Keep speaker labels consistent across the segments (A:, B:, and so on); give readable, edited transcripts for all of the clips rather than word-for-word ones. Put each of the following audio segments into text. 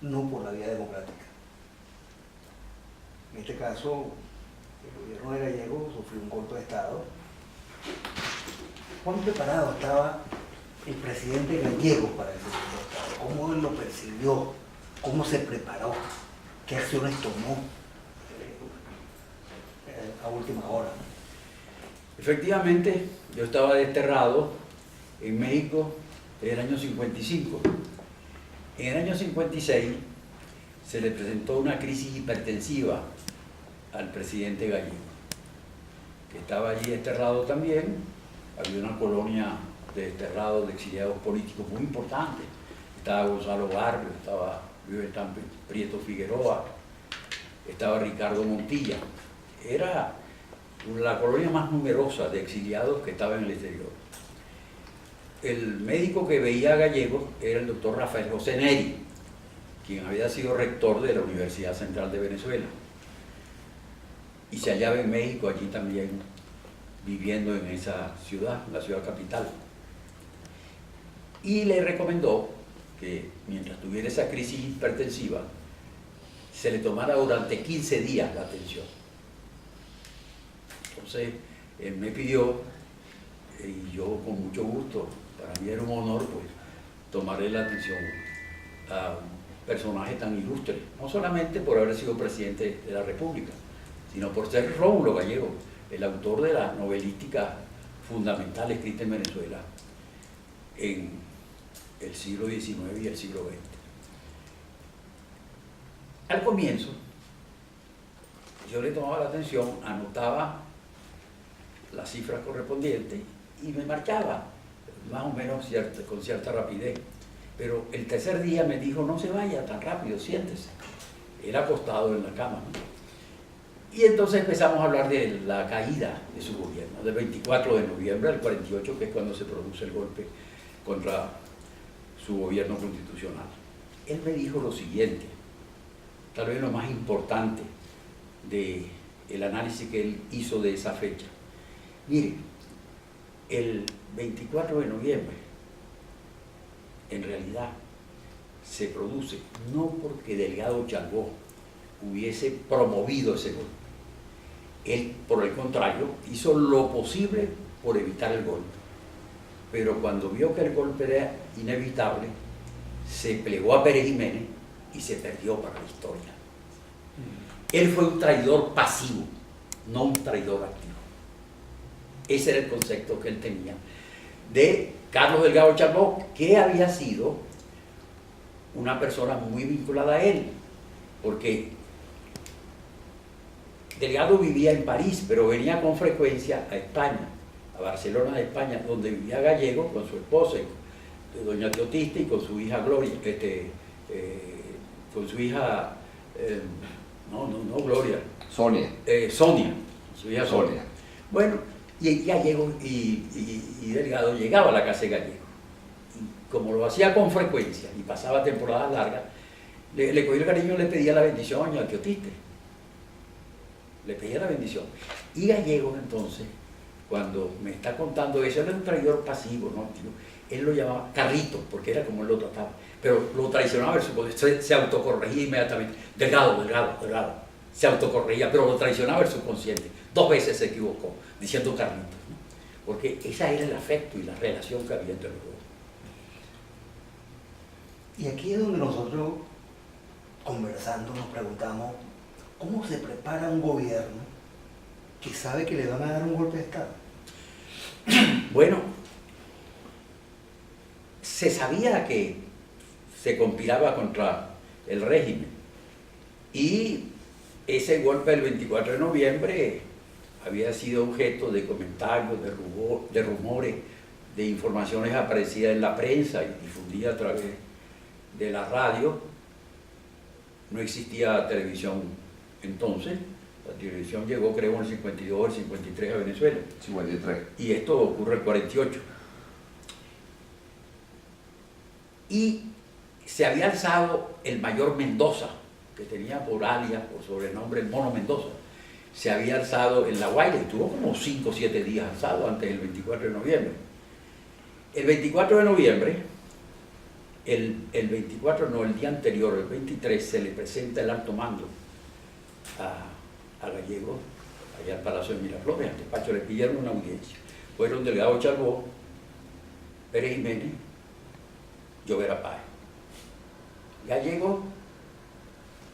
A: no por la vía democrática. En este caso, el gobierno de Gallegos sufrió un golpe de Estado. ¿Cuán preparado estaba el presidente Gallegos para ese golpe de Estado? ¿Cómo él lo percibió? ¿Cómo se preparó? ¿Qué acciones tomó a última hora?
B: Efectivamente, yo estaba desterrado en México en el año 55. En el año 56 se le presentó una crisis hipertensiva al presidente Gallego, que estaba allí desterrado también. Había una colonia de desterrados, de exiliados políticos muy importante. Estaba Gonzalo Barrio, estaba Luis Prieto Figueroa, estaba Ricardo Montilla. Era la colonia más numerosa de exiliados que estaba en el exterior. El médico que veía a Gallegos era el doctor Rafael José Neri, quien había sido rector de la Universidad Central de Venezuela. Y se hallaba en México, allí también, viviendo en esa ciudad, la ciudad capital. Y le recomendó que mientras tuviera esa crisis hipertensiva, se le tomara durante 15 días la atención. Entonces, él me pidió, y yo con mucho gusto, para mí era un honor, pues, tomarle la atención a un personaje tan ilustre, no solamente por haber sido presidente de la República, sino por ser Rómulo Gallego, el autor de la novelística fundamental escrita en Venezuela en el siglo XIX y el siglo XX. Al comienzo, yo le tomaba la atención, anotaba las cifras correspondientes y me marchaba, más o menos con cierta rapidez. Pero el tercer día me dijo, no se vaya tan rápido, siéntese. Era acostado en la cama, ¿no? Y entonces empezamos a hablar de la caída de su gobierno, del 24 de noviembre al 48, que es cuando se produce el golpe contra su gobierno constitucional. Él me dijo lo siguiente, tal vez lo más importante del análisis que él hizo de esa fecha. Mire, el 24 de noviembre, en realidad, se produce no porque Delgado Chalbaud hubiese promovido ese golpe. Él, por el contrario, hizo lo posible por evitar el golpe. Pero cuando vio que el golpe era inevitable, se plegó a Pérez Jiménez y se perdió para la historia. Él fue un traidor pasivo, no un traidor activo. Ese era el concepto que él tenía de Carlos Delgado Chalbaud, que había sido una persona muy vinculada a él, porque Delgado vivía en París, pero venía con frecuencia a España, a Barcelona de España, donde vivía Gallego con su esposa, doña Teotista, y con su hija Gloria, con su hija, no Gloria.
C: Sonia.
B: Sonia, su hija Sonia. Bueno, y Gallego y Delgado llegaba a la casa de Gallego. Y como lo hacía con frecuencia y pasaba temporadas largas, le cogía el cariño, le pedía la bendición a doña Teotista. Le pedía la bendición. Y Gallegos, entonces, cuando me está contando eso, él era un traidor pasivo, ¿no? Él lo llamaba Carrito, porque era como él lo trataba, pero lo traicionaba, se autocorregía inmediatamente. Delgado. Se autocorregía, pero lo traicionaba el subconsciente. 2 veces se equivocó, diciendo Carrito, ¿no? Porque ese era el afecto y la relación que había entre los dos.
A: Y aquí es donde nosotros, conversando, nos preguntamos, ¿cómo se prepara un gobierno que sabe que le van a dar un golpe de Estado?
B: Bueno, se sabía que se conspiraba contra el régimen y ese golpe del 24 de noviembre había sido objeto de comentarios, de rumores, de informaciones aparecidas en la prensa y difundidas a través de la radio. No existía televisión entonces, la televisión llegó creo en el 52 o el 53 a Venezuela.
C: 53.
B: Y esto ocurre en el 48. Y se había alzado el mayor Mendoza, que tenía por alias, por sobrenombre el Mono Mendoza. Se había alzado en La Guaira y tuvo como 5 o 7 días alzado antes del 24 de noviembre. El 24 de noviembre El 24, no, el día anterior, el 23, se le presenta el alto mando a Gallego, allá al Palacio de Miraflores, al despacho, le pidieron una audiencia. Fueron delegado Chalbó, Pérez Jiménez, Llovera Páez. Gallego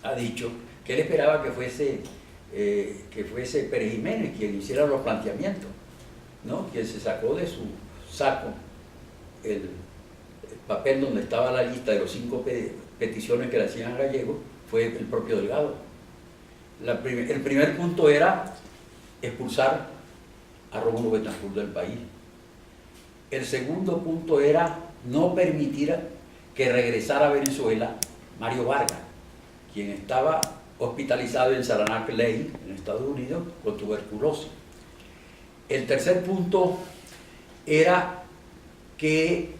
B: ha dicho que él esperaba que fuese Pérez Jiménez quien hiciera los planteamientos, ¿no? Quien se sacó de su saco el papel donde estaba la lista de los 5 peticiones que le hacían a Gallego, fue el propio delegado. El primer punto era expulsar a Rómulo Betancourt del país. El segundo punto era no permitir que regresara a Venezuela Mario Vargas, quien estaba hospitalizado en Saranac Lake, en Estados Unidos, con tuberculosis. El tercer punto era que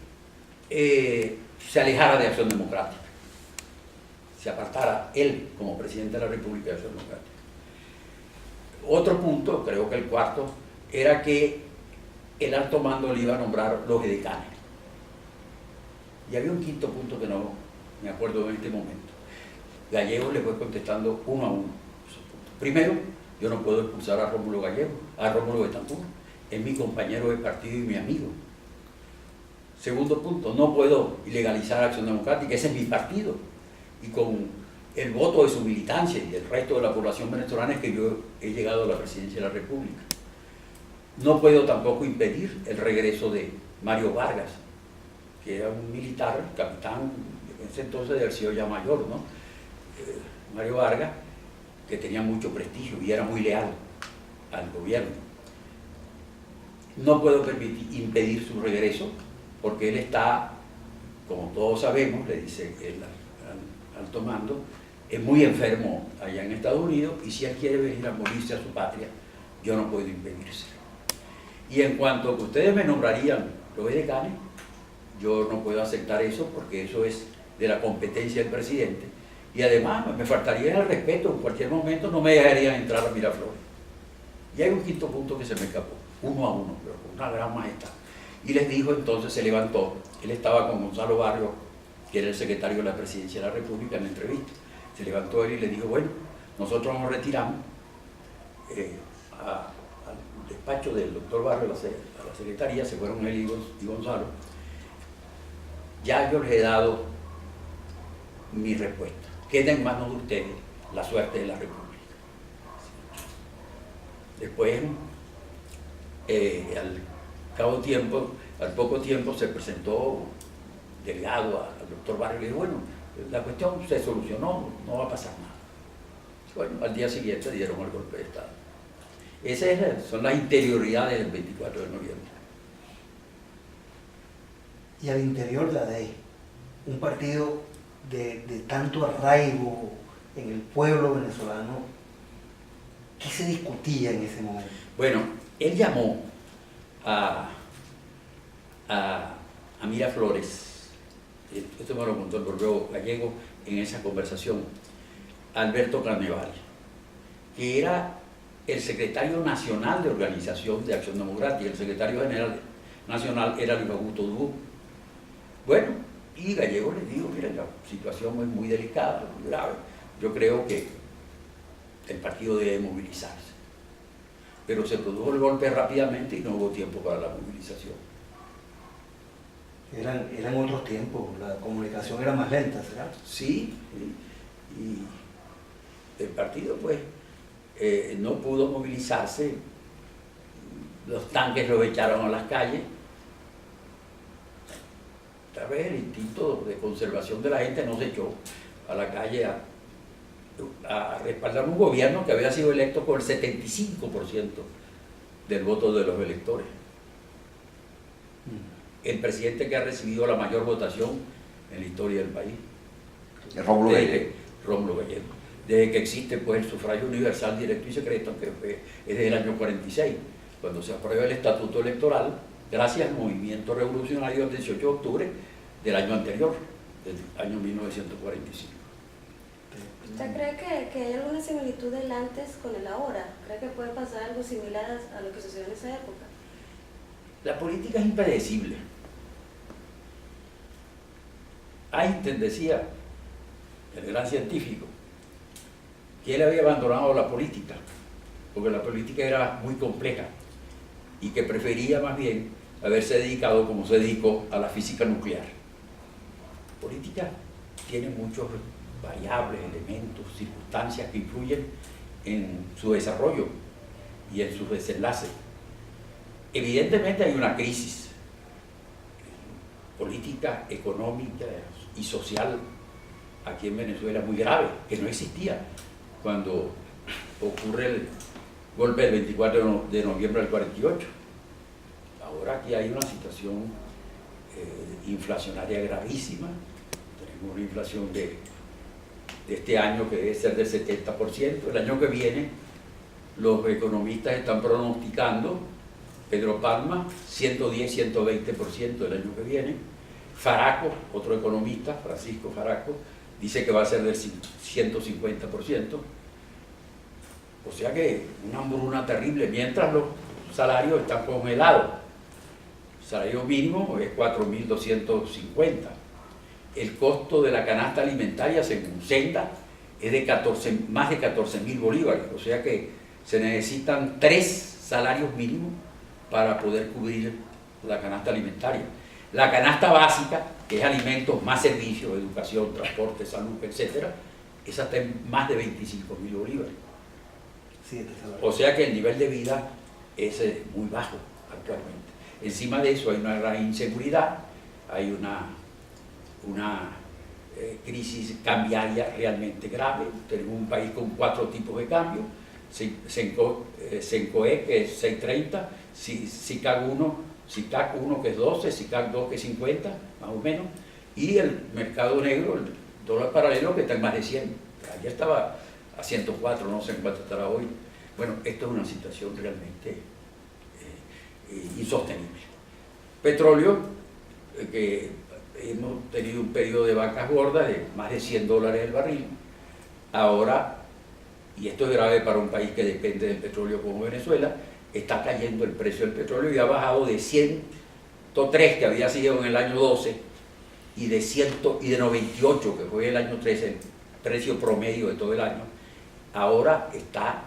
B: se alejara de Acción Democrática, se apartara él como presidente de la República de Acción Democrática. Otro punto, creo que el cuarto, era que el alto mando le iba a nombrar los edecanes. Y había un quinto punto que no me acuerdo en este momento. Gallego le fue contestando uno a uno esos puntos. Primero, yo no puedo expulsar a Rómulo Betancourt, es mi compañero de partido y mi amigo. Segundo punto, no puedo ilegalizar Acción Democrática, ese es mi partido. Y con el voto de su militancia y del resto de la población venezolana es que yo he llegado a la presidencia de la República. No puedo tampoco impedir el regreso de Mario Vargas, que era un militar, capitán, en ese entonces del sido ya mayor, ¿no? Mario Vargas, que tenía mucho prestigio y era muy leal al gobierno. No puedo impedir su regreso, porque él está, como todos sabemos, le dice el alto mando, es muy enfermo allá en Estados Unidos, y si él quiere venir a morirse a su patria, yo no puedo impedírselo. Y en cuanto a que ustedes me nombrarían los edecanes, yo no puedo aceptar eso, porque eso es de la competencia del presidente, y además me faltaría el respeto, en cualquier momento no me dejarían entrar a Miraflores. Y hay un quinto punto que se me escapó, uno a uno, pero con una gran majestad. Y les dijo, entonces se levantó, él estaba con Gonzalo Barrios, que era el secretario de la Presidencia de la República, en la entrevista. Se levantó él y le dijo, bueno, nosotros nos retiramos al despacho del doctor Barrios, a la secretaría, se fueron él y Gonzalo. Ya yo les he dado mi respuesta. Queda en manos de ustedes la suerte de la República. Después, al poco tiempo se presentó delegado al doctor Barrios y le dijo, bueno, la cuestión se solucionó, no va a pasar nada. Bueno, al día siguiente dieron el golpe de Estado. Esas son las interioridades del 24 de noviembre.
A: Y al interior de la ADEI, un partido de tanto arraigo en el pueblo venezolano, ¿qué se discutía en ese momento?
B: Bueno, él llamó a Miraflores, esto me lo contó el propio Gallego en esa conversación, Alberto Carnevale, que era el secretario nacional de Organización de Acción Democrática, el secretario general nacional era Luis Augusto Dubó. Bueno, y Gallego les dijo, miren, la situación es muy delicada, muy grave, yo creo que el partido debe movilizarse. Pero se produjo el golpe rápidamente y no hubo tiempo para la movilización.
A: Eran otros tiempos, la comunicación era más lenta, ¿será?
B: Sí, y el partido pues no pudo movilizarse, los tanques lo echaron a las calles. Tal vez el instinto de conservación de la gente no se echó a la calle a respaldar un gobierno que había sido electo con el 75% del voto de los electores. El presidente que ha recibido la mayor votación en la historia del país.
C: Rómulo Gallego.
B: Rómulo Gallego. Desde que existe pues el sufragio universal, directo y secreto, que es desde el año 46, cuando se aprueba el estatuto electoral, gracias al movimiento revolucionario del 18 de octubre del año anterior, del año 1945.
D: ¿Usted cree que hay alguna similitud del antes con el ahora? ¿Cree que puede pasar algo similar a lo que sucedió en esa época?
B: La política es impredecible. Einstein decía, el gran científico, que él había abandonado la política, porque la política era muy compleja y que prefería más bien haberse dedicado como se dedicó a la física nuclear. La política tiene muchos variables, elementos, circunstancias que influyen en su desarrollo y en sus desenlaces. Evidentemente hay una crisis política, económica y social aquí en Venezuela muy grave, que no existía cuando ocurre el golpe del 24 de noviembre del 48. Ahora aquí hay una situación inflacionaria gravísima. Tenemos una inflación de este año que debe ser del 70%. El año que viene los economistas están pronosticando, Pedro Palma, 110, 120% el año que viene. Faraco, otro economista, Francisco Faraco, dice que va a ser del 150%. O sea que una hambruna terrible, mientras los salarios están congelados. El salario mínimo es 4.250. El costo de la canasta alimentaria, según Senda, es de más de 14.000 bolívares. O sea que se necesitan 3 salarios mínimos para poder cubrir la canasta alimentaria. La canasta básica, que es alimentos más servicios, educación, transporte, salud, etc., esa está en más de 25.000 bolívares. O sea que el nivel de vida es muy bajo actualmente. Encima de eso hay una gran inseguridad, hay una crisis cambiaria realmente grave. Tenemos un país con 4 tipos de cambio: CENCOE, que es 6.30, SICAC 1 que es 12, SICAC 2 que es 50, más o menos, y el mercado negro, el dólar paralelo, que está en más de 100. Ayer estaba a 104, no sé en cuánto estará hoy. Bueno, esto es una situación realmente insostenible. Petróleo, que hemos tenido un periodo de vacas gordas de más de $100 el barril. Ahora, y esto es grave para un país que depende del petróleo como Venezuela, está cayendo el precio del petróleo y ha bajado de 103, que había sido en el año 12, y de 98, que fue el año 13, el precio promedio de todo el año. Ahora está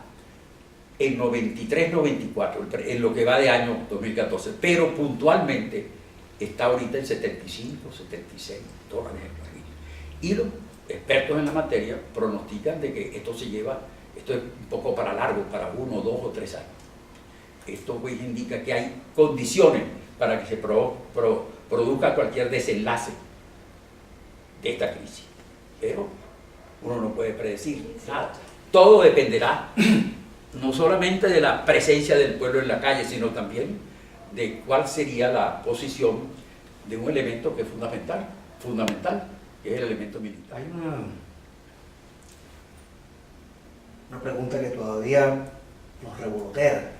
B: en 93, 94, en lo que va de año 2014, pero puntualmente está ahorita en 75, 76 dólares el barril. Y los expertos en la materia pronostican de que esto es un poco para largo, para 1, 2 o 3 años. Esto pues indica que hay condiciones para que se produzca cualquier desenlace de esta crisis. Pero uno no puede predecir nada. Todo dependerá no solamente de la presencia del pueblo en la calle, sino también de cuál sería la posición de un elemento que es fundamental, que es el elemento militar.
A: Hay una pregunta que todavía nos revolotea.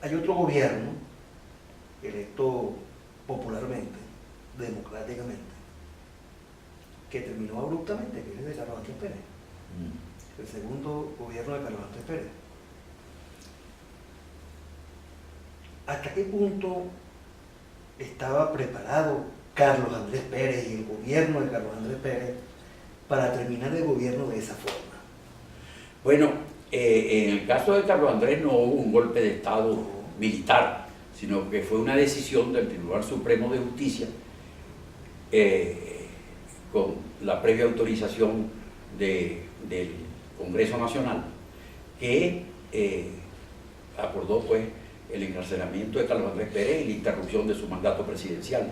A: Hay otro gobierno electo popularmente, democráticamente, que terminó abruptamente, que es el de Carlos Andrés Pérez. El segundo gobierno de Carlos Andrés Pérez. ¿Hasta qué punto estaba preparado Carlos Andrés Pérez y el gobierno de Carlos Andrés Pérez para terminar el gobierno de esa forma?
B: Bueno, en el caso de Carlos Andrés no hubo un golpe de Estado militar, sino que fue una decisión del Tribunal Supremo de Justicia con la previa autorización del Congreso Nacional, que acordó pues el encarcelamiento de Carlos Andrés Pérez y la interrupción de su mandato presidencial.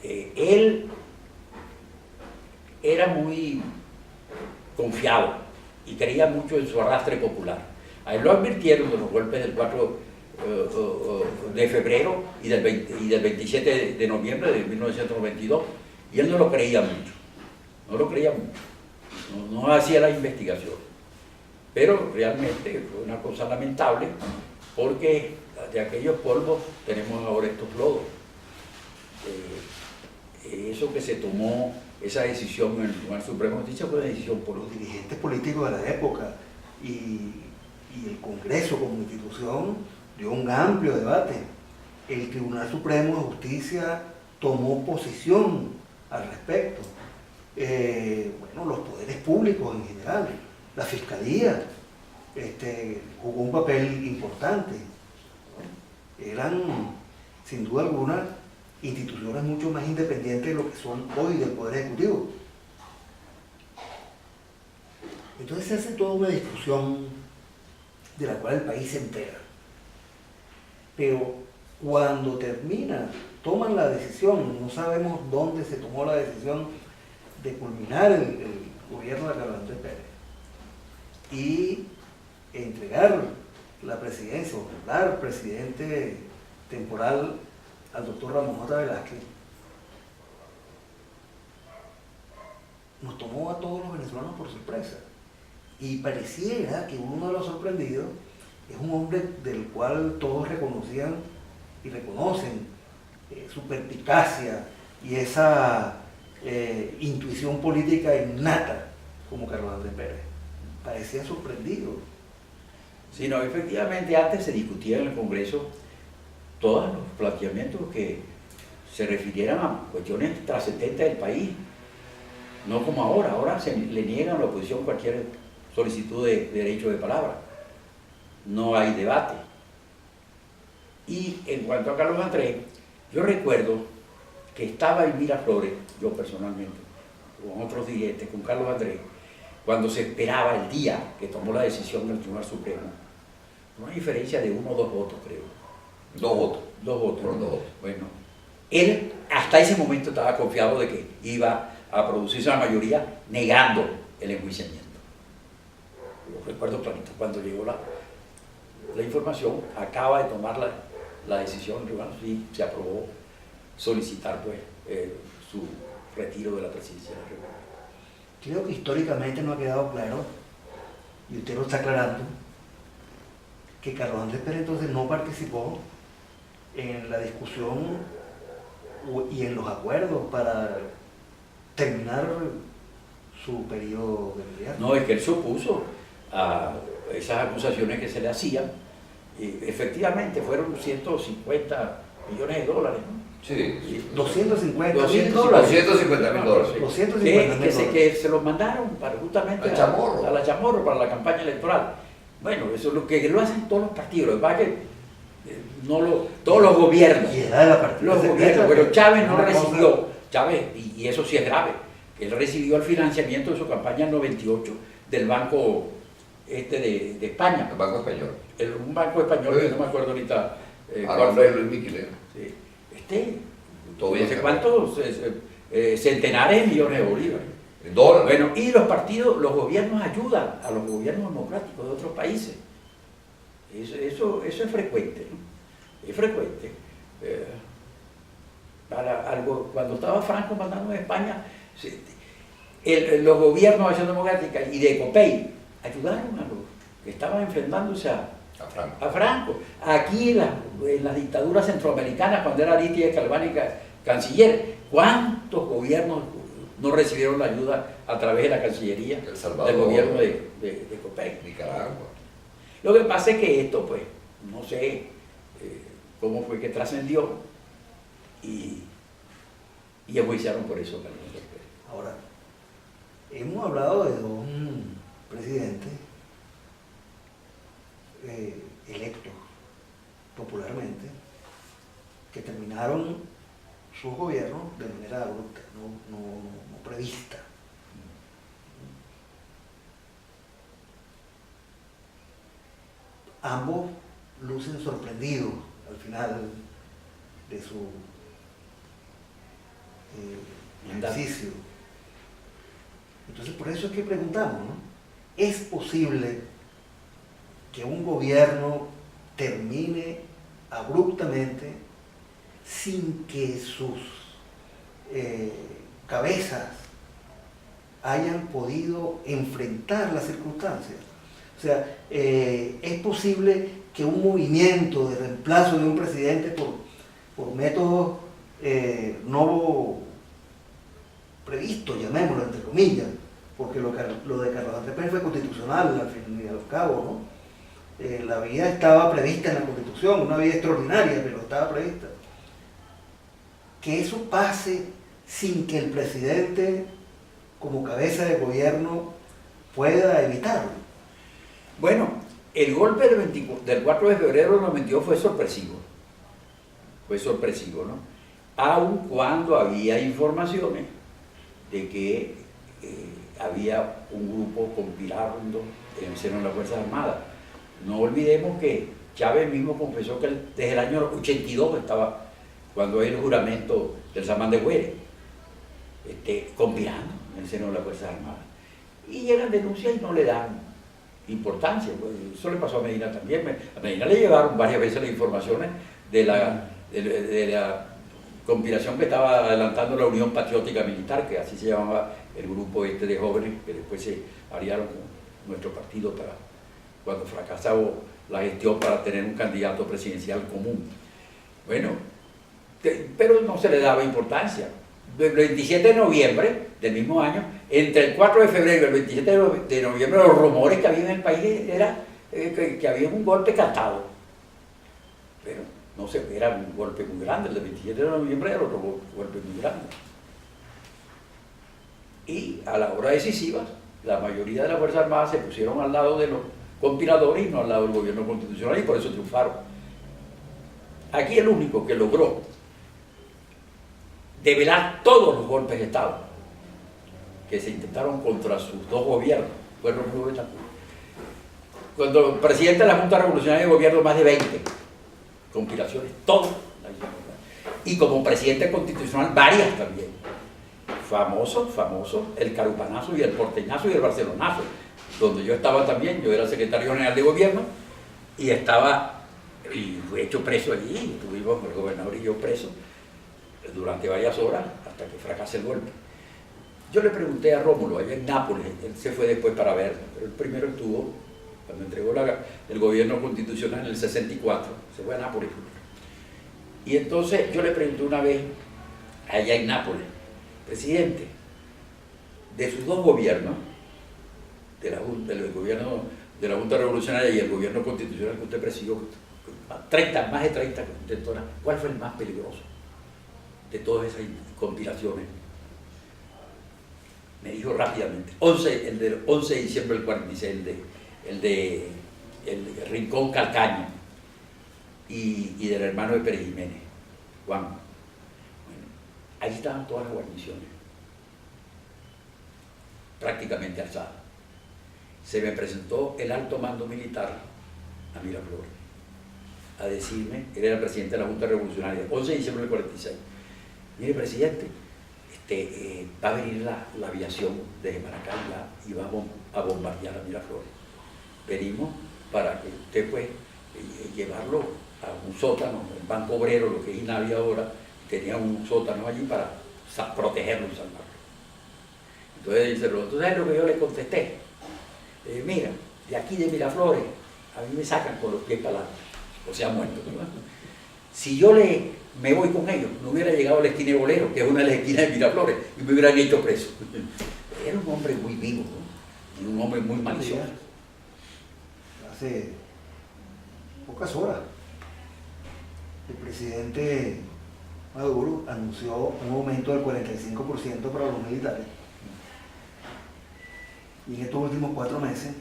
B: Él era muy confiado y creía mucho en su arrastre popular. A él lo advirtieron de los golpes del 4 de febrero y del 27 de noviembre de 1992, y él no lo creía mucho, no hacía la investigación. Pero realmente fue una cosa lamentable, porque de aquellos polvos tenemos ahora estos lodos. Eso que se tomó, esa decisión en el Tribunal Supremo de Justicia, fue una decisión por
A: los dirigentes políticos de la época y el Congreso como institución dio un amplio debate. El Tribunal Supremo de Justicia tomó posición al respecto. Bueno, los poderes públicos en general, la Fiscalía jugó un papel importante. Eran, sin duda alguna, instituciones mucho más independientes de lo que son hoy del Poder Ejecutivo. Entonces se hace toda una discusión de la cual el país se entera. Pero cuando termina, toman la decisión, no sabemos dónde se tomó la decisión de culminar el gobierno de Carlos Andrés Pérez y entregar la presidencia o nombrar presidente temporal al doctor Ramón J. Velázquez. Nos tomó a todos los venezolanos por sorpresa. Y pareciera que uno de los sorprendidos es un hombre del cual todos reconocían y reconocen su perspicacia y esa intuición política innata como Carlos Andrés Pérez. Parecía sorprendido.
B: Sí, no, efectivamente antes se discutía en el Congreso todos los planteamientos que se refirieran a cuestiones trascendentes del país, no como ahora se le niegan a la oposición cualquier solicitud de derecho de palabra, no hay debate. Y en cuanto a Carlos Andrés, yo recuerdo que estaba en Miraflores, yo personalmente, con otros dirigentes, con Carlos Andrés, cuando se esperaba el día que tomó la decisión del Tribunal Supremo, una diferencia de 1 o 2 votos, creo.
C: 2 votos.
B: 2 votos.
C: Fueron 2 votos.
B: Bueno, él hasta ese momento estaba confiado de que iba a producirse una mayoría negando el enjuiciamiento. Lo recuerdo clarito, cuando llegó la información, acaba de tomar la decisión del tribunal y se aprobó solicitar pues, su retiro de la presidencia de la República.
A: Creo que históricamente no ha quedado claro, y usted lo está aclarando, que Carlos Andrés Pérez entonces no participó en la discusión y en los acuerdos para terminar su periodo de gobierno.
B: No, es que él se opuso a esas acusaciones que se le hacían. Y efectivamente fueron 150 millones de dólares, ¿no?
C: Sí.
A: 250
B: $250,000.
C: 250.000 dólares.
A: 250.000
B: que se los mandaron para justamente
C: A Chamorro.
B: a la Chamorro para la campaña electoral. Bueno, eso es lo que lo hacen todos los partidos. Lo que pasa es que todos los gobiernos,
A: Y era de la partida
B: los
A: secreta,
B: gobiernos, pero Chávez no
A: una cosa-
B: recibió, Chávez, y eso sí es grave, él recibió el financiamiento de su campaña en 98 del Banco de España,
C: El Banco Español.
B: un banco español que no me acuerdo ahorita
C: Ahora
B: cuál fue.
C: fue Luis Miquelena.
B: Sí.
C: Todavía
B: No sé
C: se-
B: cuántos centenares de millones de bolívares.
C: En dólares.
B: Bueno, y los partidos, los gobiernos ayudan a los gobiernos democráticos de otros países. Eso es frecuente, ¿no? Es frecuente. Cuando estaba Franco mandando en España, los gobiernos de Acción Democrática y de COPEI ayudaron a los que estaban enfrentándose
C: A Franco.
B: a Franco. Aquí en las dictaduras centroamericanas, cuando era Aristides Calvani canciller, ¿cuántos gobiernos no recibieron la ayuda a través de la Cancillería
C: El Salvador.
B: del gobierno de COPEI?
C: Nicaragua.
B: Lo que pasa es que esto, pues, no sé cómo fue que trascendió y enjuiciaron por eso.
A: Ahora, hemos hablado de un presidente electos popularmente que terminaron sus gobiernos de manera abrupta, no prevista. Ambos lucen sorprendidos al final de su ejercicio. Entonces, por eso es que preguntamos, ¿no? ¿Es posible que un gobierno termine abruptamente sin que sus cabezas hayan podido enfrentar las circunstancias? O sea, es posible que un movimiento de reemplazo de un presidente por métodos no previstos, llamémoslo entre comillas, porque lo de Carlos Andrés Pérez fue constitucional al fin y al cabo, ¿no? La vía estaba prevista en la Constitución, una vía extraordinaria, pero estaba prevista. Que eso pase sin que el presidente, como cabeza de gobierno, pueda evitarlo.
B: Bueno, el golpe del 4 de febrero del 92 fue sorpresivo. Fue sorpresivo, ¿no? Aun cuando había informaciones de que había un grupo conspirando en el seno de las Fuerzas Armadas. No olvidemos que Chávez mismo confesó que desde el año 82 estaba, cuando hay el juramento del Samán de Güere, conspirando en el seno de las Fuerzas Armadas. Y llegan denuncias y no le dan importancia. Pues eso le pasó a Medina también. A Medina le llevaron varias veces las informaciones de la conspiración que estaba adelantando la Unión Patriótica Militar, que así se llamaba el grupo de jóvenes que después se aliaron con nuestro partido cuando fracasaba la gestión para tener un candidato presidencial común. Bueno, pero no se le daba importancia. El 27 de noviembre del mismo año, entre el 4 de febrero y el 27 de noviembre, los rumores que había en el país era que había un golpe cantado. Pero no sé, era un golpe muy grande. El del 27 de noviembre era otro golpe muy grande. Y a la hora decisiva, la mayoría de las Fuerzas Armadas se pusieron al lado de los conspiradores y no al lado del gobierno constitucional, y por eso triunfaron. Aquí el único que logró develar todos los golpes de Estado que se intentaron contra sus dos gobiernos fue Rómulo Betancourt. Cuando el presidente de la Junta Revolucionaria de Gobierno, más de 20 conspiraciones, todas las hicieron. Y como presidente constitucional, varias también. Famoso, el carupanazo y el porteñazo y el barcelonazo, donde yo estaba también. Yo era secretario general de gobierno y fui hecho preso allí. Estuvimos el gobernador y yo presos durante varias horas hasta que fracasé el golpe. Yo le pregunté a Rómulo allá en Nápoles, él se fue después para verlo, pero el primero estuvo cuando entregó el gobierno constitucional en el 64, se fue a Nápoles. Y entonces yo le pregunté una vez allá en Nápoles: presidente, de sus dos gobiernos, del gobierno de la Junta Revolucionaria y el gobierno constitucional que usted presidió, más de 30 intentoras, ¿cuál fue el más peligroso de todas esas conspiraciones? Me dijo rápidamente, el del 11 de diciembre del 46, el Rincón Calcaño y del hermano de Pérez Jiménez, Juan. Bueno, ahí estaban todas las guarniciones, prácticamente alzadas. Se me presentó el alto mando militar a Miraflores a decirme, él era el presidente de la Junta Revolucionaria, 11 de diciembre del 46. Mire, presidente, va a venir la aviación desde Maracay y va a bombardear a Miraflores. Venimos para que usted, pues, llevarlo a un sótano, el Banco Obrero, lo que es INAVI ahora, tenía un sótano allí para protegerlo y salvarlo. Entonces dice, ¿sabes lo que yo le contesté? Mira, de aquí de Miraflores, a mí me sacan con los pies para adelante, o sea, muerto, ¿no? Si yo me voy con ellos, no hubiera llegado a la esquina de Bolero, que es una de las esquinas de Miraflores, y me hubieran hecho preso. Era un hombre muy vivo, ¿no? Y un hombre muy malicioso.
A: Hace pocas horas, el presidente Maduro anunció un aumento del 45% para los militares. Y en estos últimos 4 meses,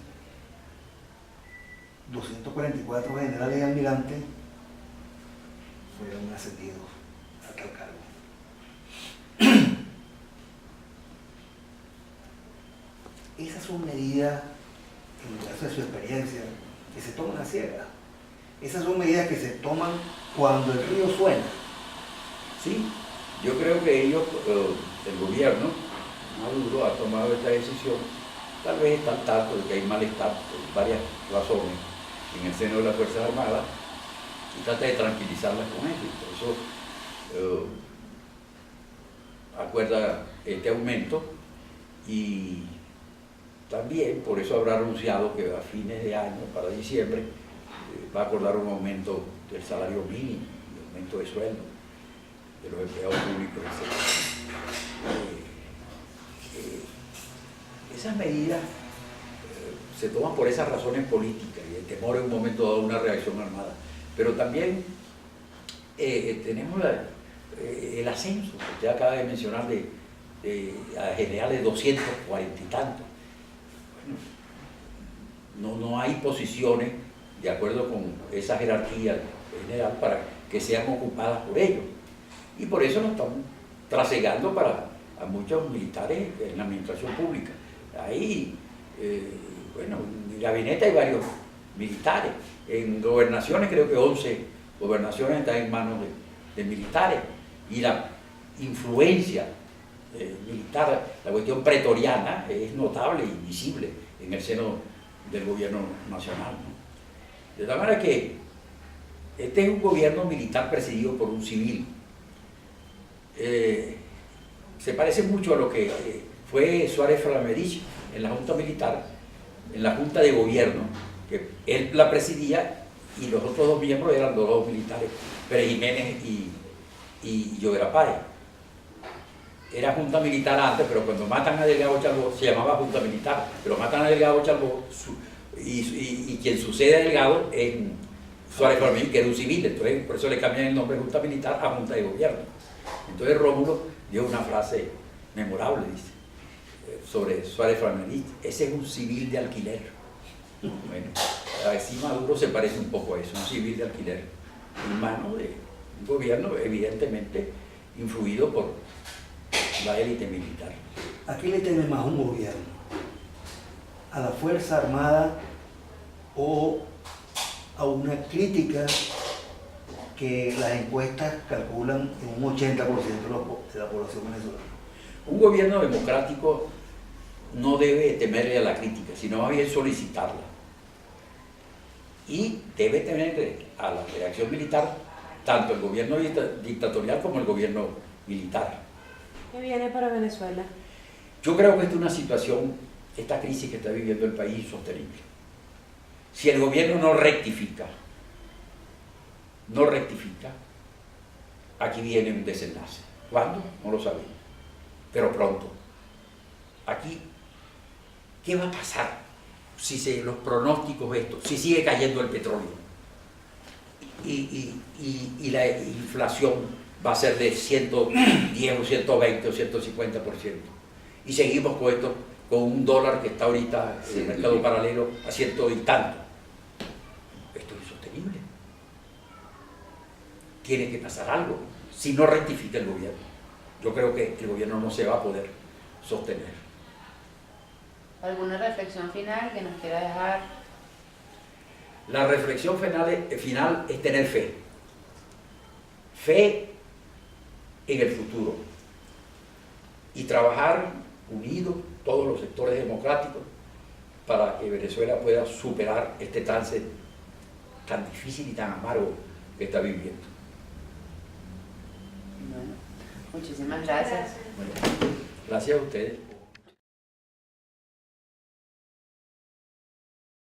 A: 244 generales y almirantes fueron ascendidos a tal cargo. Esas son medidas, en el caso de su experiencia, que se toman a ciegas. Esas son medidas que se toman cuando el río suena.
B: Sí, yo creo que ellos, el gobierno, Maduro, ha tomado esta decisión. Tal vez está al tanto de que hay malestar por varias razones en el seno de las Fuerzas Armadas y trata de tranquilizarlas con eso. Por eso acuerda este aumento, y también por eso habrá anunciado que a fines de año, para diciembre, va a acordar un aumento del salario mínimo, un aumento de sueldo de los empleados públicos, etc. Esas medidas se toman por esas razones políticas y el temor en un momento dado a una reacción armada. Pero también tenemos el ascenso, que usted acaba de mencionar, a generales 240 y tantos. Bueno, no hay posiciones de acuerdo con esa jerarquía general para que sean ocupadas por ellos. Y por eso nos estamos trasegando a muchos militares en la administración pública. Ahí, bueno, en el gabinete hay varios militares. En gobernaciones creo que 11 gobernaciones están en manos de militares. Y la influencia militar, la cuestión pretoriana, es notable y visible en el seno del gobierno nacional, ¿no? De tal manera que este es un gobierno militar presidido por un civil. Se parece mucho a lo que fue Suárez Framerich en la Junta Militar, en la Junta de Gobierno, que él la presidía y los otros dos miembros eran los dos militares, Pérez Jiménez y Llovera Páez. Era Junta Militar antes, pero cuando matan a Delgado Chalbó se llamaba Junta Militar, pero matan a Delgado Chalbó y quien sucede a Delgado es Suárez Framerich, que era un civil, entonces por eso le cambian el nombre de Junta Militar a Junta de Gobierno. Entonces Rómulo dio una frase memorable, dice, sobre Suárez Framerich: ese es un civil de alquiler. Bueno, así Maduro se parece un poco a eso, un civil de alquiler, en manos de un gobierno evidentemente influido por la élite militar.
A: ¿A qué le teme más un gobierno? ¿A la Fuerza Armada o a una crítica que las encuestas calculan en un 80% de la población venezolana?
B: Un gobierno democrático no debe temerle a la crítica, sino más bien solicitarla. Y debe temerle a la reacción militar, tanto el gobierno dictatorial como el gobierno militar.
E: ¿Qué viene para Venezuela?
B: Yo creo que esta es una situación, esta crisis que está viviendo el país, insostenible. Si el gobierno no rectifica, aquí viene un desenlace. ¿Cuándo? No lo sabemos, pero pronto. Aquí, ¿qué va a pasar si los pronósticos estos, si sigue cayendo el petróleo y la inflación va a ser de 110 o 120 o 150%? Y seguimos con esto, con un dólar que está ahorita en el mercado paralelo a 100 y tanto. Esto es insostenible. Tiene que pasar algo, si no rectifica el gobierno. Yo creo que el gobierno no se va a poder sostener.
F: ¿Alguna reflexión final que nos quiera dejar?
B: La reflexión final es tener fe. Fe en el futuro. Y trabajar unidos todos los sectores democráticos para que Venezuela pueda superar este trance tan difícil y tan amargo que está viviendo.
F: Bueno, muchísimas gracias.
B: Bueno, gracias a ustedes.